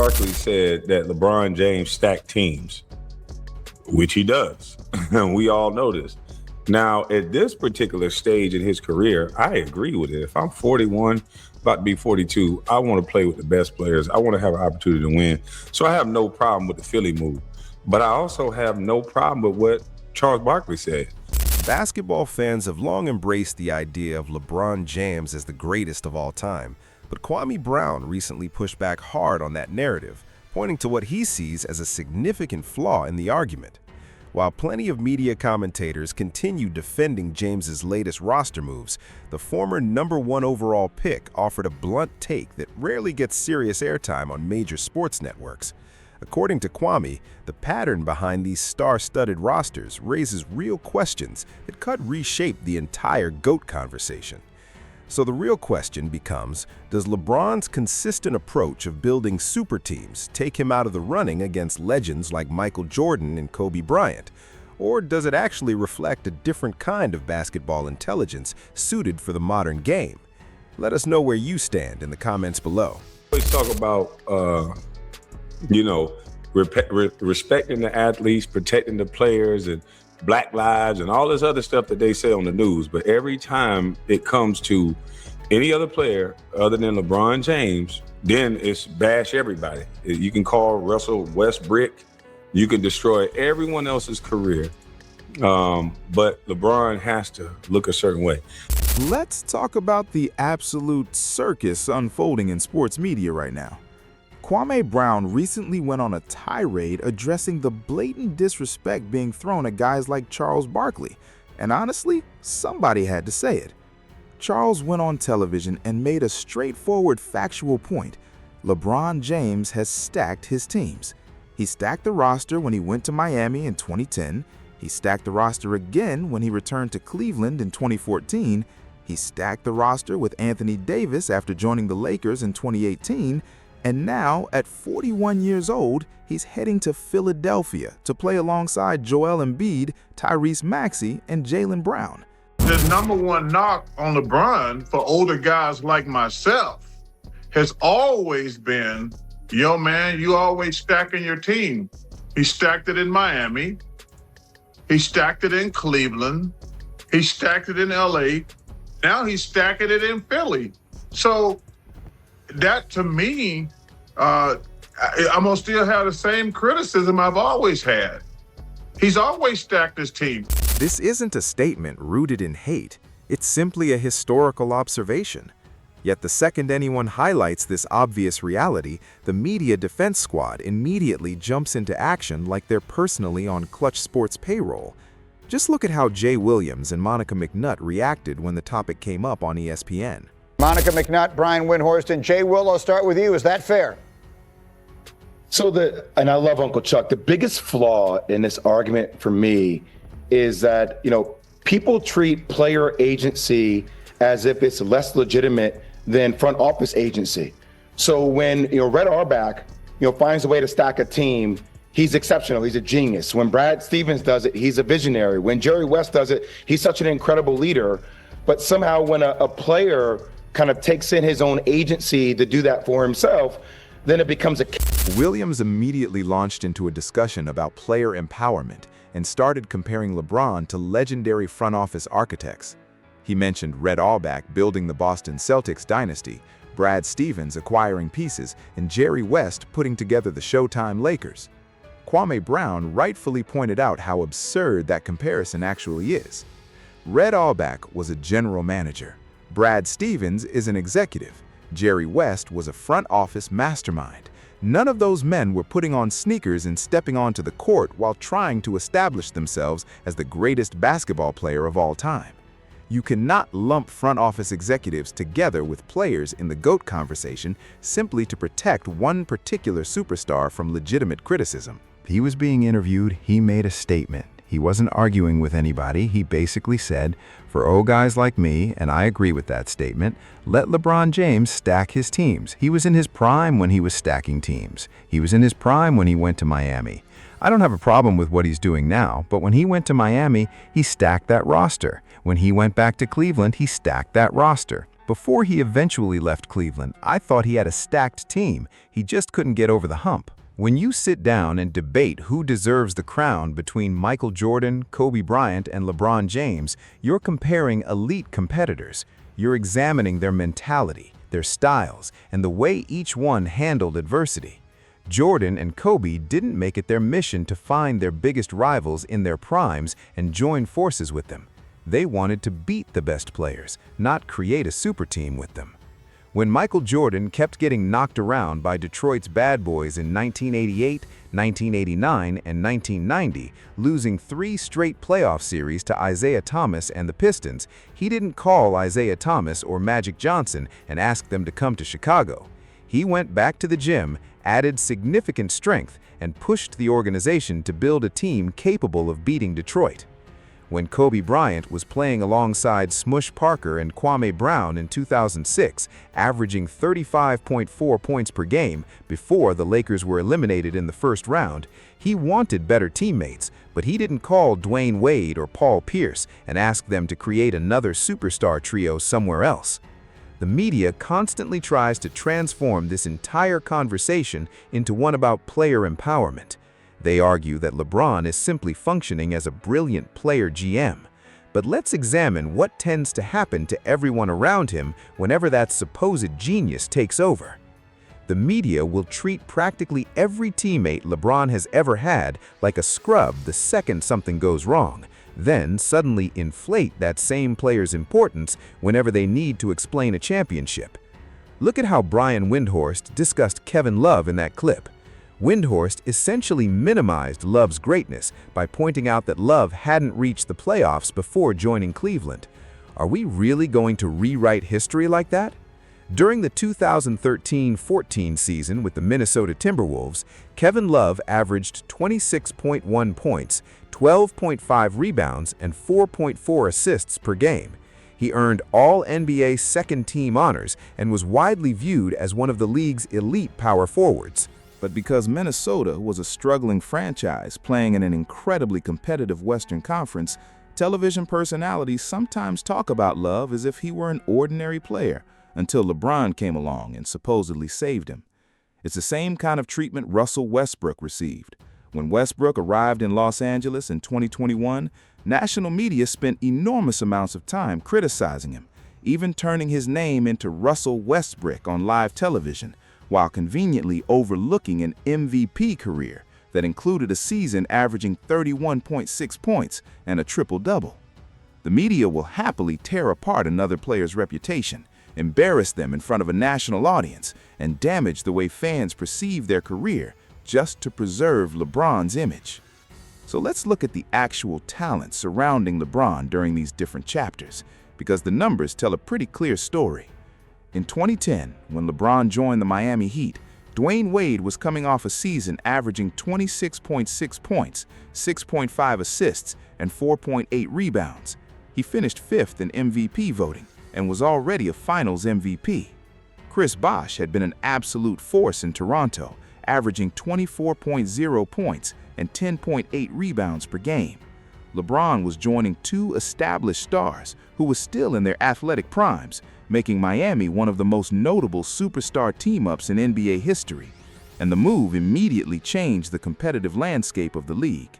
Barkley said that LeBron James stacked teams, which he does. We all know this. Now, at this particular stage in his career, I agree with it. If I'm 41, about to be 42, I want to play with the best players. I want to have an opportunity to win. So I have no problem with the Philly move. But I also have no problem with what Charles Barkley said. Basketball fans have long embraced the idea of LeBron James as the greatest of all time. But Kwame Brown recently pushed back hard on that narrative, pointing to what he sees as a significant flaw in the argument. While plenty of media commentators continue defending James's latest roster moves, the former #1 overall pick offered a blunt take that rarely gets serious airtime on major sports networks. According to Kwame, the pattern behind these star-studded rosters raises real questions that could reshape the entire GOAT conversation. So the real question becomes, does LeBron's consistent approach of building super teams take him out of the running against legends like Michael Jordan and Kobe Bryant? Or does it actually reflect a different kind of basketball intelligence suited for the modern game? Let us know where you stand in the comments below. Let's talk about, respecting the athletes, protecting the players, and Black Lives and all this other stuff that they say on the news. But every time it comes to any other player other than LeBron James, then it's bash everybody. You can call Russell Westbrook. You can destroy everyone else's career. But LeBron has to look a certain way. Let's talk about the absolute circus unfolding in sports media right now. Kwame Brown recently went on a tirade addressing the blatant disrespect being thrown at guys like Charles Barkley, and honestly, somebody had to say it. Charles went on television and made a straightforward factual point. LeBron James has stacked his teams. He stacked the roster when he went to Miami in 2010. He stacked the roster again when he returned to Cleveland in 2014. He stacked the roster with Anthony Davis after joining the Lakers in 2018. And now, at 41 years old, he's heading to Philadelphia to play alongside Joel Embiid, Tyrese Maxey, and Jaylen Brown. The #1 knock on LeBron for older guys like myself has always been, yo, man, you always stacking your team. He stacked it in Miami. He stacked it in Cleveland. He stacked it in LA. Now he's stacking it in Philly. So that, to me, I'm gonna still have the same criticism I've always had. He's always stacked his team. This isn't a statement rooted in hate. It's simply a historical observation. Yet the second anyone highlights this obvious reality, the media defense squad immediately jumps into action like they're personally on Clutch Sports' payroll. Just look at how Jay Williams and Monica McNutt reacted when the topic came up on ESPN. Monica McNutt, Brian Windhorst, and Jay Will, I'll start with you. Is that fair? And I love Uncle Chuck. The biggest flaw in this argument for me is that, people treat player agency as if it's less legitimate than front office agency. So when, Red Auerbach, finds a way to stack a team, he's exceptional. He's a genius. When Brad Stevens does it, he's a visionary. When Jerry West does it, he's such an incredible leader. But somehow when a player kind of takes in his own agency to do that for himself, then it becomes a... Williams immediately launched into a discussion about player empowerment and started comparing LeBron to legendary front office architects. He mentioned Red Auerbach building the Boston Celtics dynasty, Brad Stevens acquiring pieces, and Jerry West putting together the Showtime Lakers. Kwame Brown rightfully pointed out how absurd that comparison actually is. Red Auerbach was a general manager. Brad Stevens is an executive. Jerry West was a front office mastermind. None of those men were putting on sneakers and stepping onto the court while trying to establish themselves as the greatest basketball player of all time. You cannot lump front office executives together with players in the GOAT conversation simply to protect one particular superstar from legitimate criticism. He was being interviewed, he made a statement. He wasn't arguing with anybody. He basically said, for old guys like me, and I agree with that statement, let LeBron James stack his teams. He was in his prime when he was stacking teams. He was in his prime when he went to Miami. I don't have a problem with what he's doing now, but when he went to Miami, he stacked that roster. When he went back to Cleveland, he stacked that roster. Before he eventually left Cleveland, I thought he had a stacked team. He just couldn't get over the hump. When you sit down and debate who deserves the crown between Michael Jordan, Kobe Bryant, and LeBron James, you're comparing elite competitors. You're examining their mentality, their styles, and the way each one handled adversity. Jordan and Kobe didn't make it their mission to find their biggest rivals in their primes and join forces with them. They wanted to beat the best players, not create a super team with them. When Michael Jordan kept getting knocked around by Detroit's bad boys in 1988, 1989, and 1990, losing 3 straight playoff series to Isaiah Thomas and the Pistons, he didn't call Isaiah Thomas or Magic Johnson and ask them to come to Chicago. He went back to the gym, added significant strength, and pushed the organization to build a team capable of beating Detroit. When Kobe Bryant was playing alongside Smush Parker and Kwame Brown in 2006, averaging 35.4 points per game before the Lakers were eliminated in the first round, he wanted better teammates, but he didn't call Dwayne Wade or Paul Pierce and ask them to create another superstar trio somewhere else. The media constantly tries to transform this entire conversation into one about player empowerment. They argue that LeBron is simply functioning as a brilliant player GM. But let's examine what tends to happen to everyone around him whenever that supposed genius takes over. The media will treat practically every teammate LeBron has ever had like a scrub the second something goes wrong, then suddenly inflate that same player's importance whenever they need to explain a championship. Look at how Brian Windhorst discussed Kevin Love in that clip. Windhorst essentially minimized Love's greatness by pointing out that Love hadn't reached the playoffs before joining Cleveland. Are we really going to rewrite history like that? During the 2013-14 season with the Minnesota Timberwolves, Kevin Love averaged 26.1 points, 12.5 rebounds, and 4.4 assists per game. He earned All-NBA second-team honors and was widely viewed as one of the league's elite power forwards. But because Minnesota was a struggling franchise playing in an incredibly competitive Western Conference, television personalities sometimes talk about Love as if he were an ordinary player, until LeBron came along and supposedly saved him. It's the same kind of treatment Russell Westbrook received. When Westbrook arrived in Los Angeles in 2021, national media spent enormous amounts of time criticizing him, even turning his name into Russell Westbrook on live television, while conveniently overlooking an MVP career that included a season averaging 31.6 points and a triple-double. The media will happily tear apart another player's reputation, embarrass them in front of a national audience, and damage the way fans perceive their career just to preserve LeBron's image. So let's look at the actual talent surrounding LeBron during these different chapters, because the numbers tell a pretty clear story. In 2010, when LeBron joined the Miami Heat, Dwayne Wade was coming off a season averaging 26.6 points, 6.5 assists, and 4.8 rebounds. He finished 5th in MVP voting and was already a Finals MVP. Chris Bosh had been an absolute force in Toronto, averaging 24.0 points and 10.8 rebounds per game. LeBron was joining 2 established stars who were still in their athletic primes, making Miami one of the most notable superstar team-ups in NBA history, and the move immediately changed the competitive landscape of the league.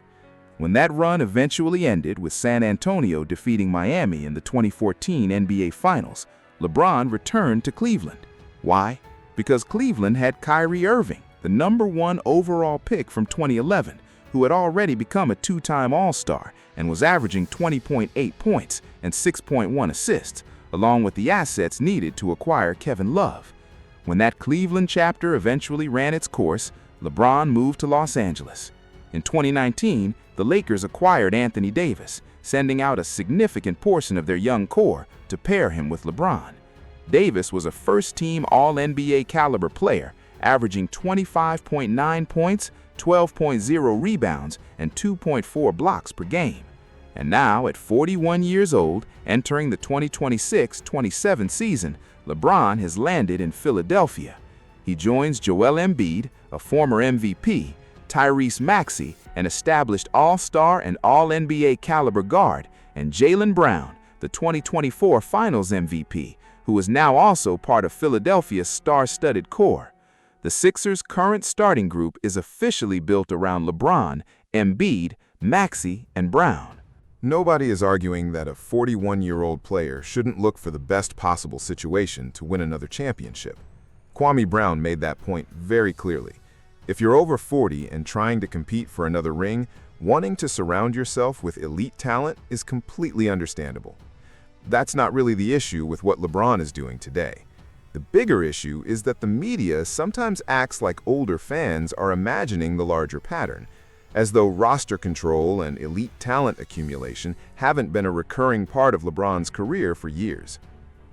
When that run eventually ended with San Antonio defeating Miami in the 2014 NBA Finals, LeBron returned to Cleveland. Why? Because Cleveland had Kyrie Irving, the #1 overall pick from 2011, who had already become a 2-time All-Star and was averaging 20.8 points and 6.1 assists, along with the assets needed to acquire Kevin Love. When that Cleveland chapter eventually ran its course, LeBron moved to Los Angeles. In 2019, the Lakers acquired Anthony Davis, sending out a significant portion of their young core to pair him with LeBron. Davis was a first-team All-NBA caliber player, averaging 25.9 points, 12.0 rebounds, and 2.4 blocks per game. And now, at 41 years old, entering the 2026-27 season, LeBron has landed in Philadelphia. He joins Joel Embiid, a former MVP, Tyrese Maxey, an established All-Star and All-NBA caliber guard, and Jaylen Brown, the 2024 Finals MVP, who is now also part of Philadelphia's star-studded core. The Sixers' current starting group is officially built around LeBron, Embiid, Maxey, and Brown. Nobody is arguing that a 41-year-old player shouldn't look for the best possible situation to win another championship. Kwame Brown made that point very clearly. If you're over 40 and trying to compete for another ring, wanting to surround yourself with elite talent is completely understandable. That's not really the issue with what LeBron is doing today. The bigger issue is that the media sometimes acts like older fans are imagining the larger pattern, as though roster control and elite talent accumulation haven't been a recurring part of LeBron's career for years.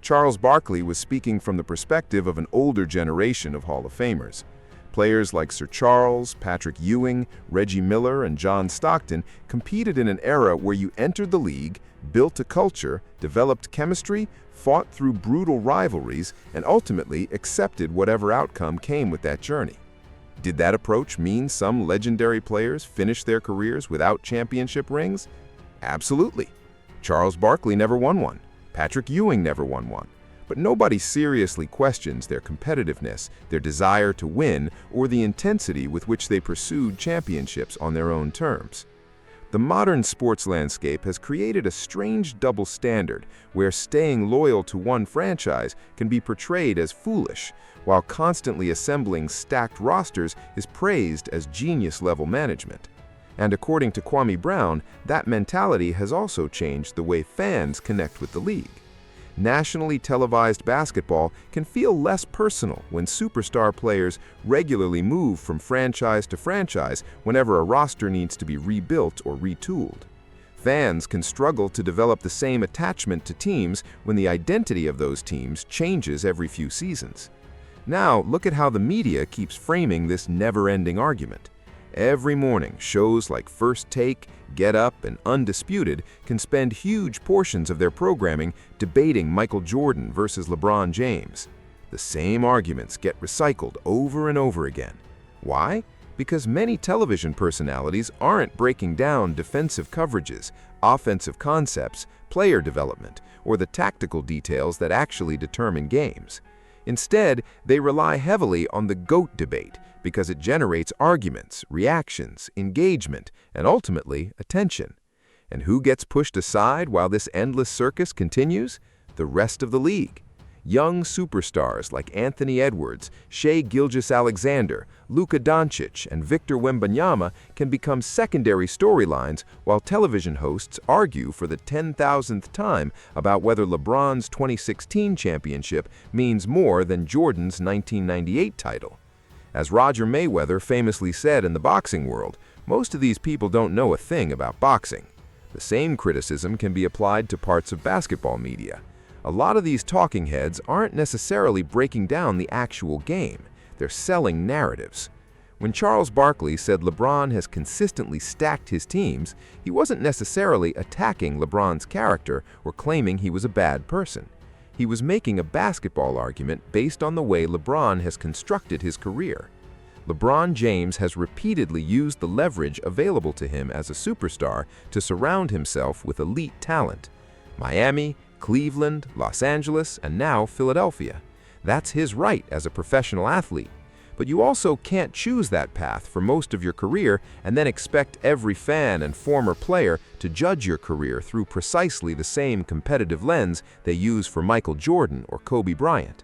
Charles Barkley was speaking from the perspective of an older generation of Hall of Famers. Players like Sir Charles, Patrick Ewing, Reggie Miller, and John Stockton competed in an era where you entered the league, built a culture, developed chemistry, fought through brutal rivalries, and ultimately accepted whatever outcome came with that journey. Did that approach mean some legendary players finished their careers without championship rings? Absolutely. Charles Barkley never won one. Patrick Ewing never won one. But nobody seriously questions their competitiveness, their desire to win, or the intensity with which they pursued championships on their own terms. The modern sports landscape has created a strange double standard where staying loyal to one franchise can be portrayed as foolish, while constantly assembling stacked rosters is praised as genius-level management. And according to Kwame Brown, that mentality has also changed the way fans connect with the league. Nationally televised basketball can feel less personal when superstar players regularly move from franchise to franchise whenever a roster needs to be rebuilt or retooled. Fans can struggle to develop the same attachment to teams when the identity of those teams changes every few seasons. Now, look at how the media keeps framing this never-ending argument. Every morning, shows like First Take, Get Up, and Undisputed can spend huge portions of their programming debating Michael Jordan versus LeBron James. The same arguments get recycled over and over again. Why? Because many television personalities aren't breaking down defensive coverages, offensive concepts, player development, or the tactical details that actually determine games. Instead, they rely heavily on the GOAT debate, because it generates arguments, reactions, engagement, and ultimately, attention. And who gets pushed aside while this endless circus continues? The rest of the league. Young superstars like Anthony Edwards, Shai Gilgeous-Alexander, Luka Doncic, and Victor Wembanyama can become secondary storylines while television hosts argue for the 10,000th time about whether LeBron's 2016 championship means more than Jordan's 1998 title. As Roger Mayweather famously said in the boxing world, most of these people don't know a thing about boxing. The same criticism can be applied to parts of basketball media. A lot of these talking heads aren't necessarily breaking down the actual game. They're selling narratives. When Charles Barkley said LeBron has consistently stacked his teams, he wasn't necessarily attacking LeBron's character or claiming he was a bad person. He was making a basketball argument based on the way LeBron has constructed his career. LeBron James has repeatedly used the leverage available to him as a superstar to surround himself with elite talent. Miami, Cleveland, Los Angeles, and now Philadelphia. That's his right as a professional athlete. But you also can't choose that path for most of your career and then expect every fan and former player to judge your career through precisely the same competitive lens they use for Michael Jordan or Kobe Bryant.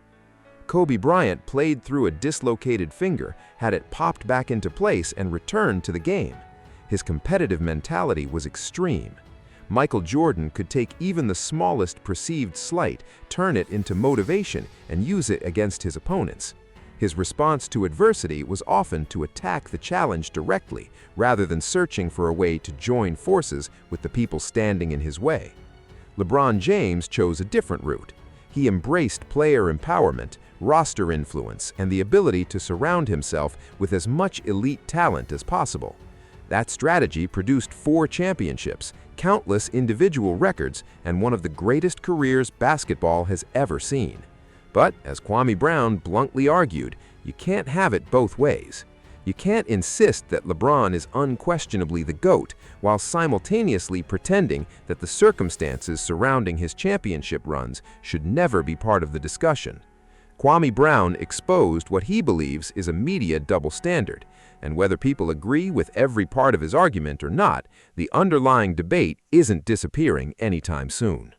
Kobe Bryant played through a dislocated finger, had it popped back into place, and returned to the game. His competitive mentality was extreme. Michael Jordan could take even the smallest perceived slight, turn it into motivation, and use it against his opponents. His response to adversity was often to attack the challenge directly, rather than searching for a way to join forces with the people standing in his way. LeBron James chose a different route. He embraced player empowerment, roster influence, and the ability to surround himself with as much elite talent as possible. That strategy produced 4 championships, countless individual records, and one of the greatest careers basketball has ever seen. But, as Kwame Brown bluntly argued, you can't have it both ways. You can't insist that LeBron is unquestionably the GOAT while simultaneously pretending that the circumstances surrounding his championship runs should never be part of the discussion. Kwame Brown exposed what he believes is a media double standard, and whether people agree with every part of his argument or not, the underlying debate isn't disappearing anytime soon.